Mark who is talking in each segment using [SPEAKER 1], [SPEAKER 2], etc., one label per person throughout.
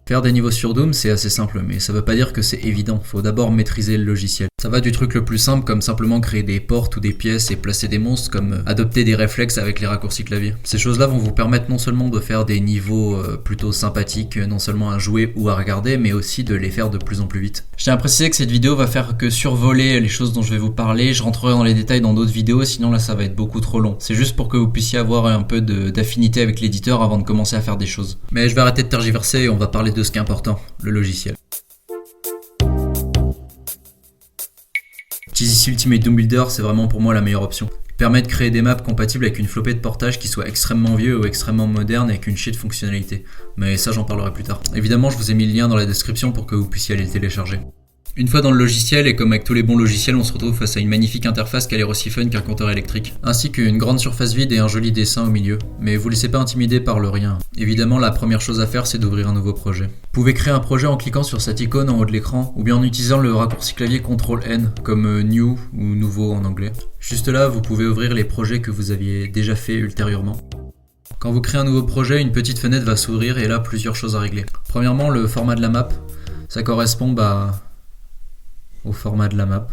[SPEAKER 1] Faire des niveaux sur Doom, c'est assez simple, mais ça veut pas dire que c'est évident. Faut d'abord maîtriser le logiciel. Ça va du truc le plus simple, comme simplement créer des portes ou des pièces et placer des monstres, comme adopter des réflexes avec les raccourcis clavier. Ces choses-là vont vous permettre non seulement de faire des niveaux plutôt sympathiques, non seulement à jouer ou à regarder, mais aussi de les faire de plus en plus vite. Je tiens à préciser que cette vidéo va faire que survoler les choses dont je vais vous parler. Je rentrerai dans les détails dans d'autres vidéos, sinon là ça va être beaucoup trop long. C'est juste pour que vous puissiez avoir un peu d'affinité avec l'éditeur avant de commencer à faire des choses. Mais je vais arrêter de tergiverser et on va parler de ce qui est important. Le logiciel. Tizzy Ultimate Doom Builder, c'est vraiment pour moi la meilleure option. Il permet de créer des maps compatibles avec une flopée de portages qui soient extrêmement vieux ou extrêmement modernes avec une chier de fonctionnalités. Mais ça j'en parlerai plus tard. Évidemment, je vous ai mis le lien dans la description pour que vous puissiez aller le télécharger. Une fois dans le logiciel, et comme avec tous les bons logiciels, on se retrouve face à une magnifique interface qui a l'air aussi fun qu'un compteur électrique, ainsi qu'une grande surface vide et un joli dessin au milieu. Mais vous laissez pas intimider par le rien. Évidemment, la première chose à faire, c'est d'ouvrir un nouveau projet. Vous pouvez créer un projet en cliquant sur cette icône en haut de l'écran, ou bien en utilisant le raccourci clavier CTRL-N, comme New ou Nouveau en anglais. Juste là, vous pouvez ouvrir les projets que vous aviez déjà fait ultérieurement. Quand vous créez un nouveau projet, une petite fenêtre va s'ouvrir et là, plusieurs choses à régler. Premièrement, le format de la map. Ça correspond au format de la map.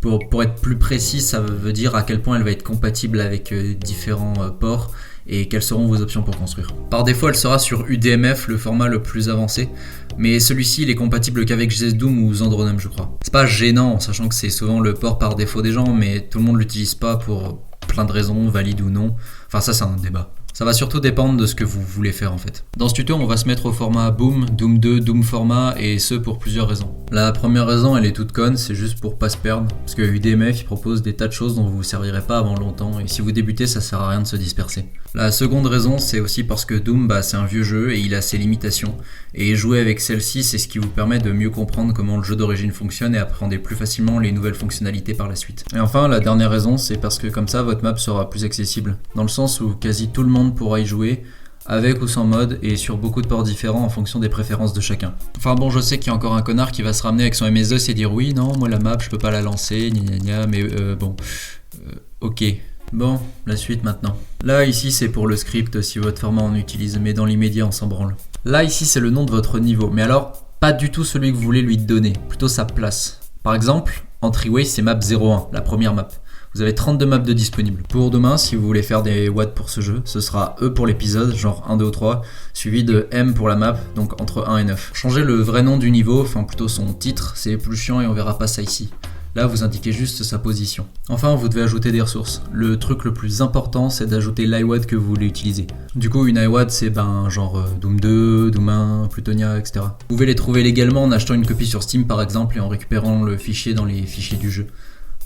[SPEAKER 1] Pour être plus précis, ça veut dire à quel point elle va être compatible avec différents ports et quelles seront vos options pour construire. Par défaut, elle sera sur UDMF, le format le plus avancé, mais celui-ci il est compatible qu'avec ZSDoom ou Zandronum, je crois. C'est pas gênant, sachant que c'est souvent le port par défaut des gens, mais tout le monde l'utilise pas pour plein de raisons, valide ou non. Enfin ça c'est un débat. Ça va surtout dépendre de ce que vous voulez faire en fait. Dans ce tuto, on va se mettre au format Boom, Doom 2, Doom format, et ce pour plusieurs raisons. La première raison, elle est toute conne, c'est juste pour pas se perdre, parce que UDMF il propose des tas de choses dont vous vous servirez pas avant longtemps, et si vous débutez, ça sert à rien de se disperser. La seconde raison, c'est aussi parce que Doom, c'est un vieux jeu et il a ses limitations, et jouer avec celle-ci, c'est ce qui vous permet de mieux comprendre comment le jeu d'origine fonctionne et appréhender plus facilement les nouvelles fonctionnalités par la suite. Et enfin, la dernière raison, c'est parce que comme ça, votre map sera plus accessible, dans le sens où quasi tout le monde pourra y jouer, avec ou sans mode, et sur beaucoup de ports différents en fonction des préférences de chacun. Enfin bon, je sais qu'il y a encore un connard qui va se ramener avec son MS-DOS et dire oui, non, moi la map, je peux pas la lancer, gna gna gna, mais ok. Bon, la suite maintenant. Là, ici, c'est pour le script si votre format en utilise, mais dans l'immédiat, on s'en branle. Là, ici, c'est le nom de votre niveau, mais alors, pas du tout celui que vous voulez lui donner, plutôt sa place. Par exemple, Entryway, c'est map 01, la première map. Vous avez 32 maps de disponibles. Pour demain, si vous voulez faire des watts pour ce jeu, ce sera E pour l'épisode, genre 1, 2 ou 3, suivi de M pour la map, donc entre 1 et 9. Changez le vrai nom du niveau, enfin plutôt son titre, c'est plus chiant et on verra pas ça ici. Là, vous indiquez juste sa position. Enfin, vous devez ajouter des ressources. Le truc le plus important, c'est d'ajouter l'iWAD que vous voulez utiliser. Du coup, une iWAD, c'est genre Doom 2, Doom 1, Plutonia, etc. Vous pouvez les trouver légalement en achetant une copie sur Steam par exemple et en récupérant le fichier dans les fichiers du jeu.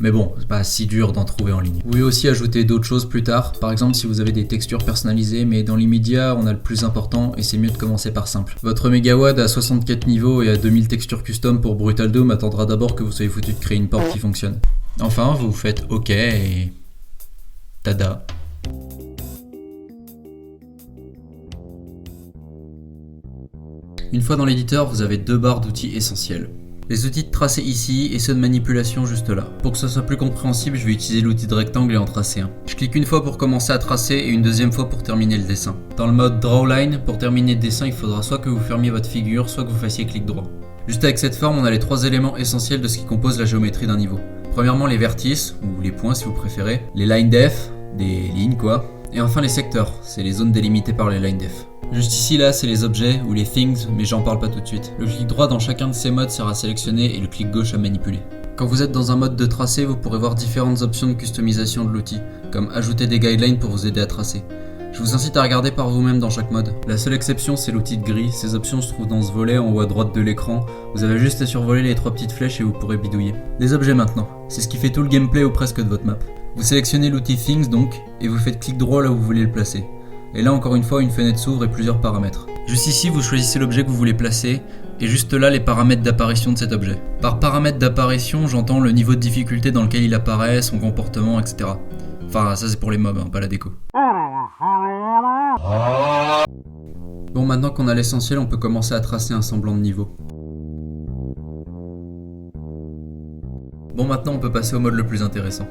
[SPEAKER 1] Mais bon, c'est pas si dur d'en trouver en ligne. Vous pouvez aussi ajouter d'autres choses plus tard, par exemple si vous avez des textures personnalisées, mais dans l'immédiat, on a le plus important et c'est mieux de commencer par simple. Votre Megawad à 64 niveaux et à 2000 textures custom pour Brutal Doom attendra d'abord que vous soyez foutu de créer une porte qui fonctionne. Enfin, vous faites OK et... tada. Une fois dans l'éditeur, vous avez deux barres d'outils essentiels. Les outils de tracé ici et ceux de manipulation juste là. Pour que ce soit plus compréhensible, je vais utiliser l'outil de rectangle et en tracer un. Je clique une fois pour commencer à tracer et une deuxième fois pour terminer le dessin. Dans le mode Drawline, pour terminer le dessin, il faudra soit que vous fermiez votre figure, soit que vous fassiez clic droit. Juste avec cette forme, on a les trois éléments essentiels de ce qui compose la géométrie d'un niveau. Premièrement, les vertices, ou les points si vous préférez, les line def, des lignes quoi, et enfin les secteurs, c'est les zones délimitées par les line def. Juste ici là c'est les objets ou les things, mais j'en parle pas tout de suite. Le clic droit dans chacun de ces modes sert à sélectionner et le clic gauche à manipuler. Quand vous êtes dans un mode de tracé, vous pourrez voir différentes options de customisation de l'outil, comme ajouter des guidelines pour vous aider à tracer. Je vous incite à regarder par vous-même dans chaque mode. La seule exception c'est l'outil de gris, ces options se trouvent dans ce volet en haut à droite de l'écran. Vous avez juste à survoler les trois petites flèches et vous pourrez bidouiller. Les objets maintenant, c'est ce qui fait tout le gameplay ou presque de votre map. Vous sélectionnez l'outil Things donc, et vous faites clic droit là où vous voulez le placer. Et là encore une fois, une fenêtre s'ouvre et plusieurs paramètres. Juste ici, vous choisissez l'objet que vous voulez placer, et juste là, les paramètres d'apparition de cet objet. Par paramètre d'apparition, j'entends le niveau de difficulté dans lequel il apparaît, son comportement, etc. Enfin, ça c'est pour les mobs, pas la déco. Bon, maintenant qu'on a l'essentiel, on peut commencer à tracer un semblant de niveau. Bon, maintenant on peut passer au mode le plus intéressant.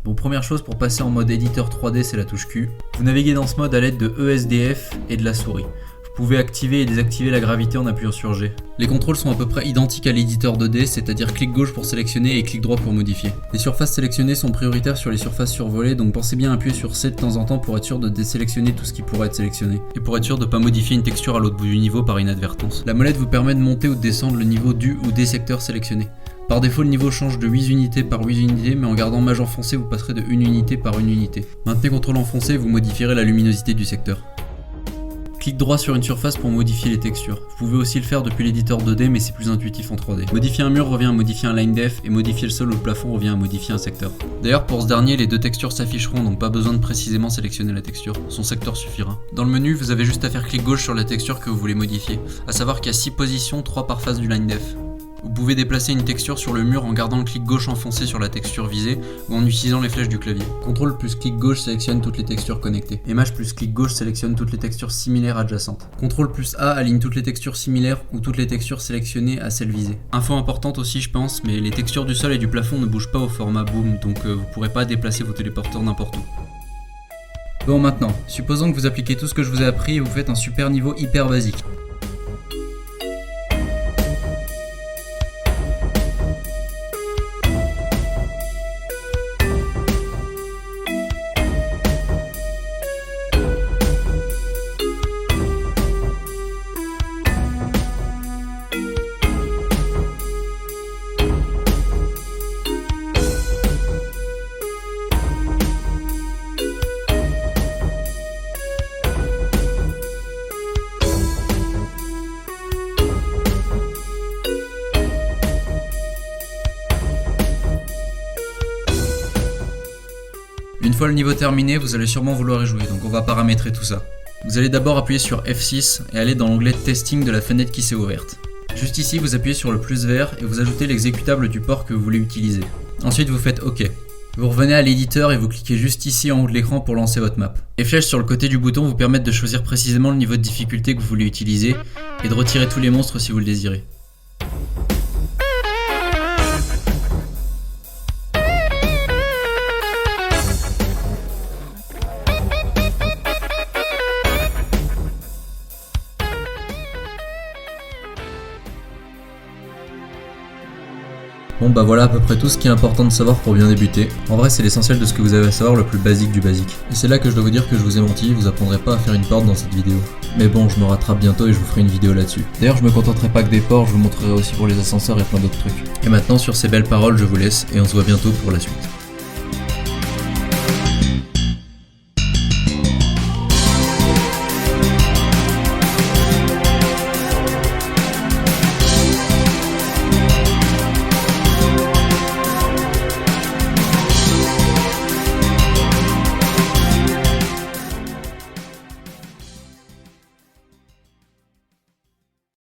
[SPEAKER 1] Bon, première chose, pour passer en mode éditeur 3D, c'est la touche Q. Vous naviguez dans ce mode à l'aide de ESDF et de la souris. Vous pouvez activer et désactiver la gravité en appuyant sur G. Les contrôles sont à peu près identiques à l'éditeur 2D, c'est-à-dire clic gauche pour sélectionner et clic droit pour modifier. Les surfaces sélectionnées sont prioritaires sur les surfaces survolées, donc pensez bien à appuyer sur C de temps en temps pour être sûr de désélectionner tout ce qui pourrait être sélectionné. Et pour être sûr de ne pas modifier une texture à l'autre bout du niveau par inadvertance. La molette vous permet de monter ou de descendre le niveau du ou des secteurs sélectionnés. Par défaut, le niveau change de 8 unités par 8 unités, mais en gardant majeur foncé, vous passerez de 1 unité par 1 unité. Maintenez CTRL enfoncé et vous modifierez la luminosité du secteur. Clic droit sur une surface pour modifier les textures. Vous pouvez aussi le faire depuis l'éditeur 2D, mais c'est plus intuitif en 3D. Modifier un mur revient à modifier un line def, et modifier le sol ou le plafond revient à modifier un secteur. D'ailleurs, pour ce dernier, les deux textures s'afficheront, donc pas besoin de précisément sélectionner la texture. Son secteur suffira. Dans le menu, vous avez juste à faire clic gauche sur la texture que vous voulez modifier. À savoir qu'il y a 6 positions, 3 par face du line def. Vous pouvez déplacer une texture sur le mur en gardant le clic gauche enfoncé sur la texture visée ou en utilisant les flèches du clavier. CTRL plus clic gauche sélectionne toutes les textures connectées. Maj plus clic gauche sélectionne toutes les textures similaires adjacentes. CTRL plus A aligne toutes les textures similaires ou toutes les textures sélectionnées à celles visées. Info importante aussi je pense, mais les textures du sol et du plafond ne bougent pas au format boom, donc vous pourrez pas déplacer vos téléporteurs n'importe où. Bon maintenant, supposons que vous appliquez tout ce que je vous ai appris et vous faites un super niveau hyper basique. Une fois le niveau terminé, vous allez sûrement vouloir y jouer, donc on va paramétrer tout ça. Vous allez d'abord appuyer sur F6 et aller dans l'onglet Testing de la fenêtre qui s'est ouverte. Juste ici, vous appuyez sur le plus vert et vous ajoutez l'exécutable du port que vous voulez utiliser. Ensuite, vous faites OK. Vous revenez à l'éditeur et vous cliquez juste ici en haut de l'écran pour lancer votre map. Les flèches sur le côté du bouton vous permettent de choisir précisément le niveau de difficulté que vous voulez utiliser et de retirer tous les monstres si vous le désirez. Bon bah voilà à peu près tout ce qui est important de savoir pour bien débuter. En vrai c'est l'essentiel de ce que vous avez à savoir, le plus basique du basique. Et c'est là que je dois vous dire que je vous ai menti, vous apprendrez pas à faire une porte dans cette vidéo. Mais bon, je me rattrape bientôt et je vous ferai une vidéo là-dessus. D'ailleurs je me contenterai pas que des ports, je vous montrerai aussi pour les ascenseurs et plein d'autres trucs. Et maintenant sur ces belles paroles je vous laisse et on se voit bientôt pour la suite.